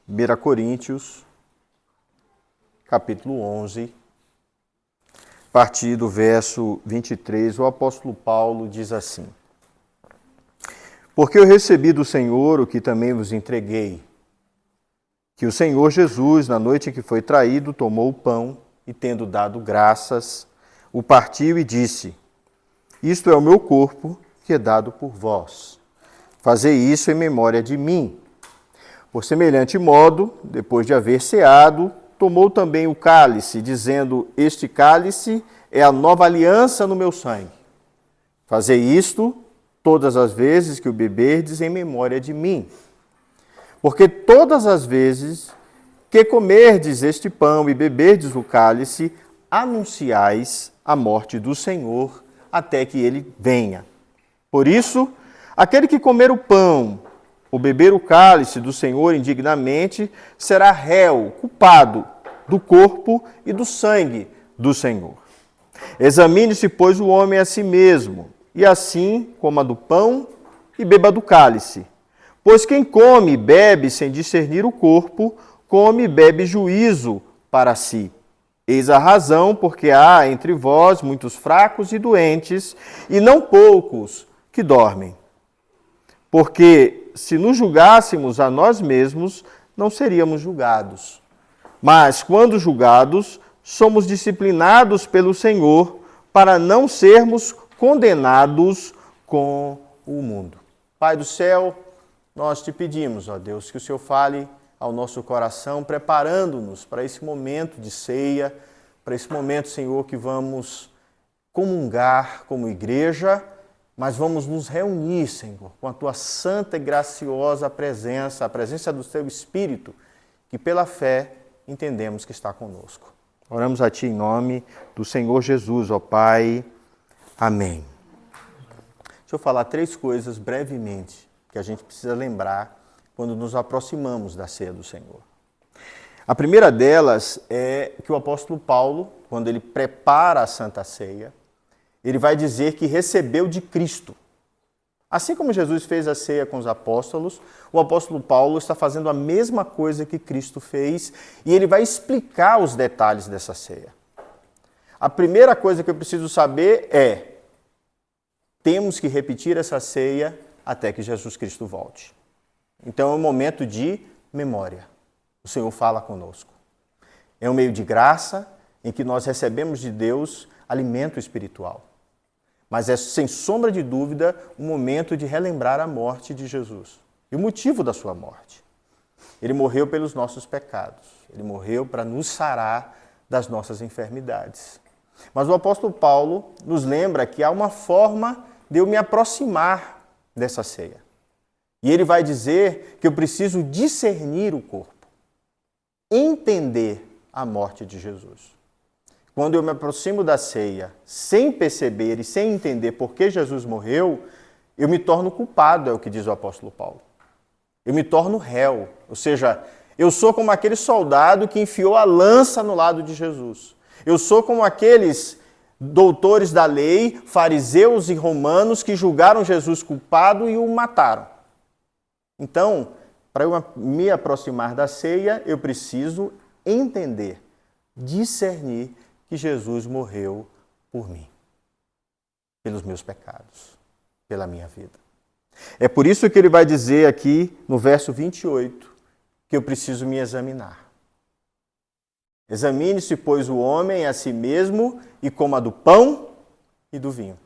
1 Coríntios, capítulo 11, a partir do verso 23, o apóstolo Paulo diz assim: Porque eu recebi do Senhor o que também vos entreguei, que o Senhor Jesus, na noite em que foi traído, tomou o pão e, tendo dado graças, o partiu e disse: Isto é o meu corpo, que é dado por vós. Fazei isso em memória de mim. Por semelhante modo, depois de haver ceado, tomou também o cálice, dizendo: Este cálice é a nova aliança no meu sangue. Fazei isto todas as vezes que o beberdes em memória de mim. Porque todas as vezes que comerdes este pão e beberdes o cálice, anunciais a morte do Senhor até que ele venha. Por isso, aquele que comer o pão ou beber o cálice do Senhor indignamente será réu, culpado do corpo e do sangue do Senhor. Examine-se, pois, o homem a si mesmo, e assim coma do pão e beba do cálice. Pois quem come e bebe sem discernir o corpo, come e bebe juízo para si. Eis a razão porque há entre vós muitos fracos e doentes, e não poucos que dormem. Porque se nos julgássemos a nós mesmos, não seríamos julgados. Mas quando julgados, somos disciplinados pelo Senhor para não sermos condenados com o mundo. Pai do céu, nós te pedimos, ó Deus, que o Senhor fale ao nosso coração, preparando-nos para esse momento de ceia, para esse momento, Senhor, que vamos comungar como igreja, mas vamos nos reunir, Senhor, com a Tua santa e graciosa presença, a presença do Teu Espírito, que pela fé entendemos que está conosco. Oramos a Ti em nome do Senhor Jesus, ó Pai. Amém. Deixa eu falar 3 coisas brevemente que a gente precisa lembrar quando nos aproximamos da ceia do Senhor. A primeira delas é que o apóstolo Paulo, quando ele prepara a Santa Ceia, ele vai dizer que recebeu de Cristo. Assim como Jesus fez a ceia com os apóstolos, o apóstolo Paulo está fazendo a mesma coisa que Cristo fez e ele vai explicar os detalhes dessa ceia. A primeira coisa que eu preciso saber é: temos que repetir essa ceia até que Jesus Cristo volte. Então é um momento de memória. O Senhor fala conosco. É um meio de graça em que nós recebemos de Deus alimento espiritual. Mas é, sem sombra de dúvida, um momento de relembrar a morte de Jesus e o motivo da sua morte. Ele morreu pelos nossos pecados. Ele morreu para nos sarar das nossas enfermidades. Mas o apóstolo Paulo nos lembra que há uma forma de eu me aproximar dessa ceia. E ele vai dizer que eu preciso discernir o corpo, entender a morte de Jesus. Quando eu me aproximo da ceia sem perceber e sem entender por que Jesus morreu, eu me torno culpado, é o que diz o apóstolo Paulo. Eu me torno réu, ou seja, eu sou como aquele soldado que enfiou a lança no lado de Jesus. Eu sou como aqueles doutores da lei, fariseus e romanos que julgaram Jesus culpado e o mataram. Então, para eu me aproximar da ceia, eu preciso entender, discernir que Jesus morreu por mim, pelos meus pecados, pela minha vida. É por isso que ele vai dizer aqui no verso 28 que eu preciso me examinar. Examine-se, pois, o homem a si mesmo e coma do pão e do vinho.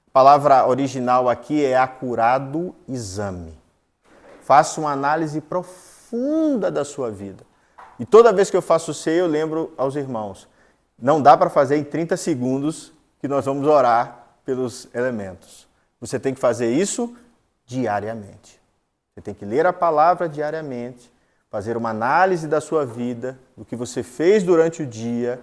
A palavra original aqui é acurado exame. Faça uma análise profunda da sua vida. E toda vez que eu faço ceia, eu lembro aos irmãos, não dá para fazer em 30 segundos que nós vamos orar pelos elementos. Você tem que fazer isso diariamente. Você tem que ler a palavra diariamente, fazer uma análise da sua vida, do que você fez durante o dia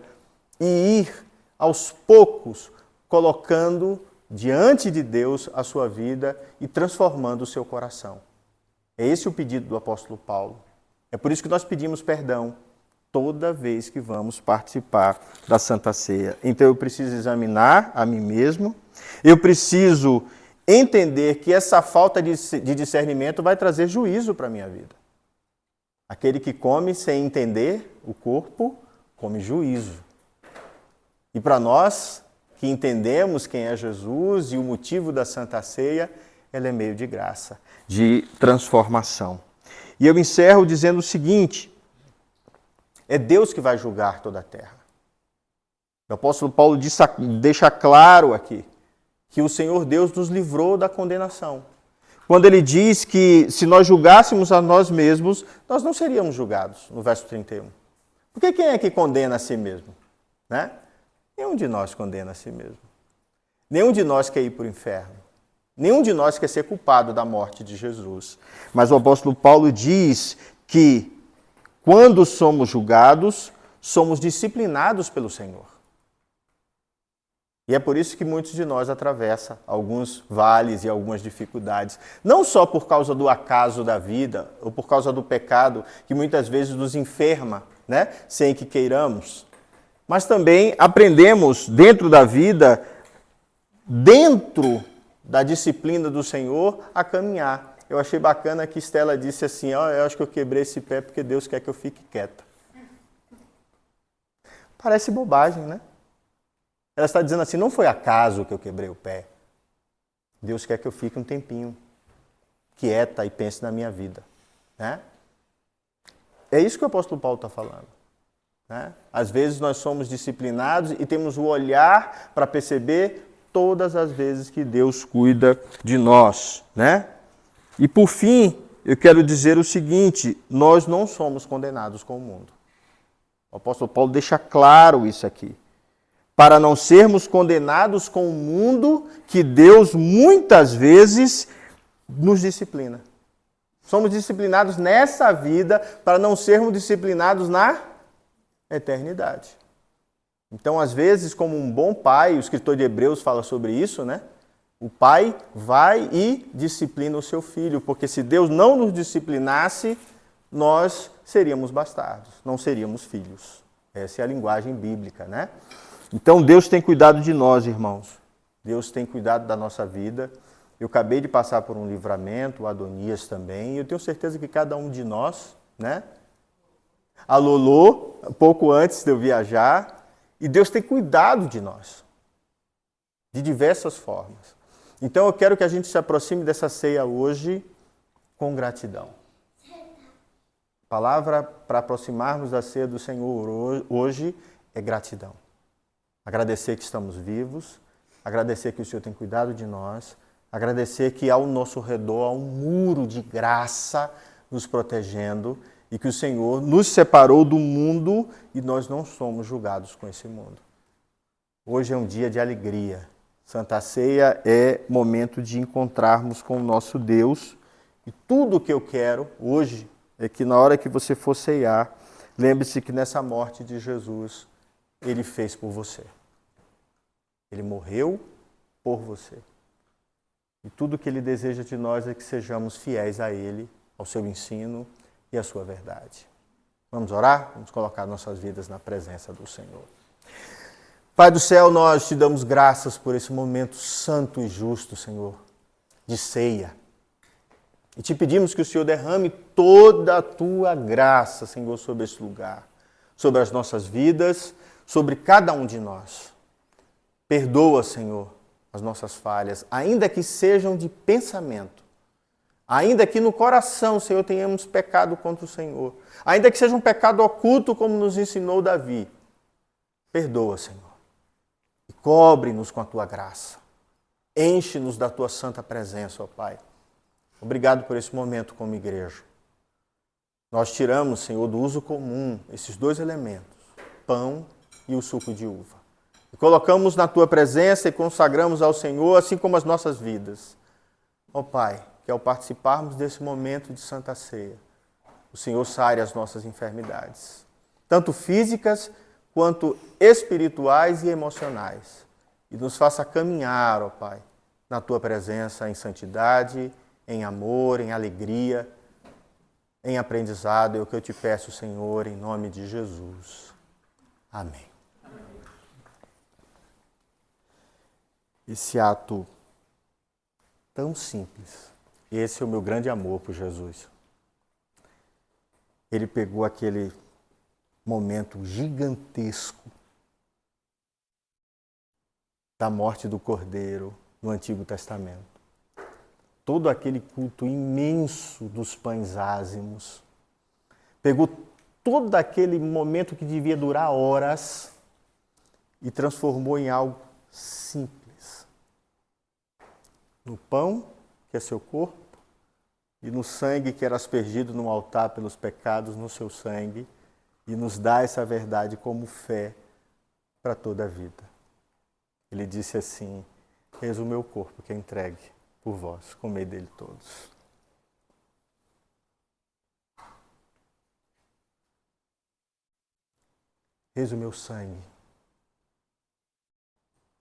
e ir, aos poucos, colocando diante de Deus a sua vida e transformando o seu coração. É esse o pedido do apóstolo Paulo. É por isso que nós pedimos perdão toda vez que vamos participar da Santa Ceia. Então eu preciso examinar a mim mesmo, eu preciso entender que essa falta de discernimento vai trazer juízo para a minha vida. Aquele que come sem entender o corpo, come juízo. E para nós que entendemos quem é Jesus e o motivo da Santa Ceia, ela é meio de graça, de transformação. E eu encerro dizendo o seguinte: é Deus que vai julgar toda a terra. O apóstolo Paulo deixa claro aqui que o Senhor Deus nos livrou da condenação. Quando ele diz que se nós julgássemos a nós mesmos, nós não seríamos julgados, no verso 31. Porque quem é que condena a si mesmo? Né? Nenhum de nós condena a si mesmo. Nenhum de nós quer ir para o inferno. Nenhum de nós quer ser culpado da morte de Jesus. Mas o apóstolo Paulo diz que quando somos julgados, somos disciplinados pelo Senhor. E é por isso que muitos de nós atravessam alguns vales e algumas dificuldades. Não só por causa do acaso da vida, ou por causa do pecado, que muitas vezes nos enferma, né? Sem que queiramos. Mas também aprendemos dentro da vida, dentro da disciplina do Senhor, a caminhar. Eu achei bacana que Estela disse assim, eu acho que eu quebrei esse pé porque Deus quer que eu fique quieta. Parece bobagem, né? Ela está dizendo assim, não foi acaso que eu quebrei o pé. Deus quer que eu fique um tempinho quieta e pense na minha vida. Né? É isso que o apóstolo Paulo está falando. Né? Às vezes nós somos disciplinados e temos o olhar para perceber todas as vezes que Deus cuida de nós. Né? E por fim, eu quero dizer o seguinte, nós não somos condenados com o mundo. O apóstolo Paulo deixa claro isso aqui. Para não sermos condenados com o mundo que Deus muitas vezes nos disciplina. Somos disciplinados nessa vida para não sermos disciplinados na eternidade. Então, às vezes, como um bom pai, o escritor de Hebreus fala sobre isso, né? O pai vai e disciplina o seu filho, porque se Deus não nos disciplinasse, nós seríamos bastardos, não seríamos filhos. Essa é a linguagem bíblica, né? Então, Deus tem cuidado de nós, irmãos. Deus tem cuidado da nossa vida. Eu acabei de passar por um livramento, o Adonias também, e eu tenho certeza que cada um de nós, né? A Lolô, pouco antes de eu viajar, e Deus tem cuidado de nós, de diversas formas. Então, eu quero que a gente se aproxime dessa ceia hoje com gratidão. A palavra para aproximarmos da ceia do Senhor hoje é gratidão. Agradecer que estamos vivos, agradecer que o Senhor tem cuidado de nós, agradecer que ao nosso redor há um muro de graça nos protegendo e que o Senhor nos separou do mundo e nós não somos julgados com esse mundo. Hoje é um dia de alegria. Santa Ceia é momento de encontrarmos com o nosso Deus e tudo o que eu quero hoje é que na hora que você for ceiar, lembre-se que nessa morte de Jesus, Ele fez por você. Ele morreu por você. E tudo que Ele deseja de nós é que sejamos fiéis a Ele, ao seu ensino e à sua verdade. Vamos orar? Vamos colocar nossas vidas na presença do Senhor. Pai do céu, nós te damos graças por esse momento santo e justo, Senhor, de ceia. E te pedimos que o Senhor derrame toda a tua graça, Senhor, sobre esse lugar, sobre as nossas vidas, sobre cada um de nós. Perdoa, Senhor, as nossas falhas, ainda que sejam de pensamento, ainda que no coração, Senhor, tenhamos pecado contra o Senhor, ainda que seja um pecado oculto, como nos ensinou Davi. Perdoa, Senhor, e cobre-nos com a tua graça. Enche-nos da tua santa presença, ó Pai. Obrigado por esse momento como igreja. Nós tiramos, Senhor, do uso comum esses dois elementos, pão e o suco de uva. E colocamos na tua presença e consagramos ao Senhor, assim como as nossas vidas. Ó Pai, que ao participarmos desse momento de Santa Ceia, o Senhor sare as nossas enfermidades, tanto físicas quanto espirituais e emocionais. E nos faça caminhar, ó Pai, na tua presença em santidade, em amor, em alegria, em aprendizado. É o que eu te peço, Senhor, em nome de Jesus. Amém. Esse ato tão simples, esse é o meu grande amor por Jesus. ele pegou aquele momento gigantesco da morte do Cordeiro no Antigo Testamento. Todo aquele culto imenso dos pães ázimos. Pegou todo aquele momento que devia durar horas e transformou em algo simples. No pão, que é seu corpo, e no sangue que era aspergido no altar pelos pecados, no seu sangue, e nos dá essa verdade como fé para toda a vida. Ele disse assim: eis o meu corpo que é entregue por vós, comei dele todos. Eis o meu sangue,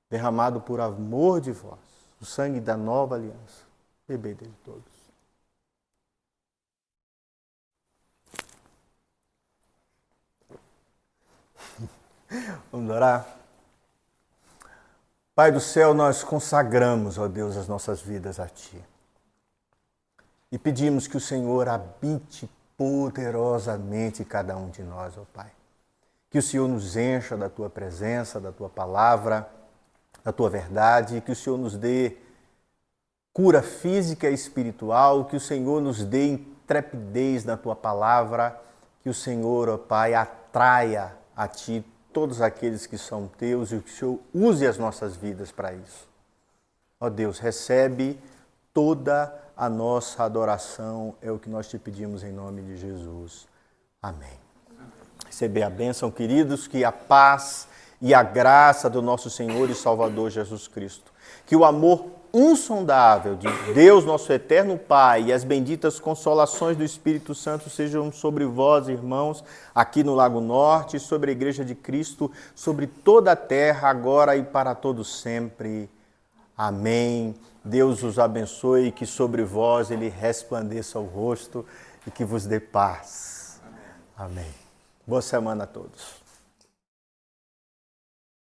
derramado por amor de vós, o sangue da nova aliança, bebei dele todos. Vamos orar? Pai do céu, nós consagramos, ó Deus, as nossas vidas a Ti. E pedimos que o Senhor habite poderosamente cada um de nós, ó Pai. Que o Senhor nos encha da Tua presença, da Tua palavra, da Tua verdade, que o Senhor nos dê cura física e espiritual, que o Senhor nos dê intrepidez na Tua palavra, que o Senhor, ó Pai, atraia a Ti todos aqueles que são Teus e que o Senhor use as nossas vidas para isso. Ó Deus, recebe toda a nossa adoração, é o que nós Te pedimos em nome de Jesus. Amém. Receber a bênção, queridos, que a paz e a graça do nosso Senhor e Salvador Jesus Cristo, que o amor insondável de Deus, nosso eterno Pai, e as benditas consolações do Espírito Santo sejam sobre vós, irmãos, aqui no Lago Norte, sobre a Igreja de Cristo, sobre toda a terra, agora e para todos sempre. Amém. Deus os abençoe e que sobre vós Ele resplandeça o rosto e que vos dê paz. Amém. Boa semana a todos.